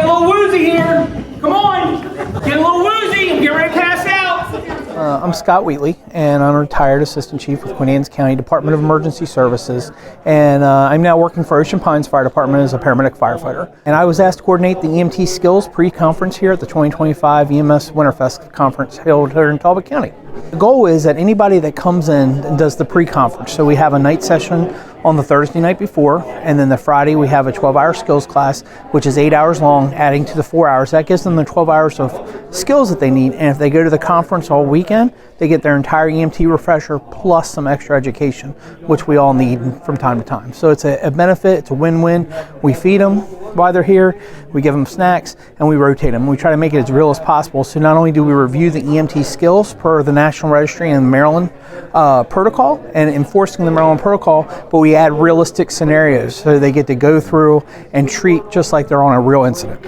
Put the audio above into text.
a little woozy here. Come on. Get a little woozy and get ready to pass out. I'm Scott Wheatley, and I'm a retired Assistant Chief with Queen Anne's County Department of Emergency Services, and I'm now working for Ocean Pines Fire Department as a paramedic firefighter. And I was asked to coordinate the EMT Skills pre-conference here at the 2025 EMS Winterfest conference held here in Talbot County. The goal is that anybody that comes in and does the pre-conference, so we have a night session on the Thursday night before, and then the Friday we have a 12-hour skills class, which is 8 hours long, adding to the 4 hours. That gives them the 12 hours of skills that they need, and if they go to the conference all weekend, they get their entire EMT refresher plus some extra education, which we all need from time to time. So it's a benefit, it's a win-win. We feed them while they're here, we give them snacks, and we rotate them. We try to make it as real as possible. So not only do we review the EMT skills per the National Registry and Maryland protocol and enforcing the Maryland protocol, but we add realistic scenarios so they get to go through and treat just like they're on a real incident.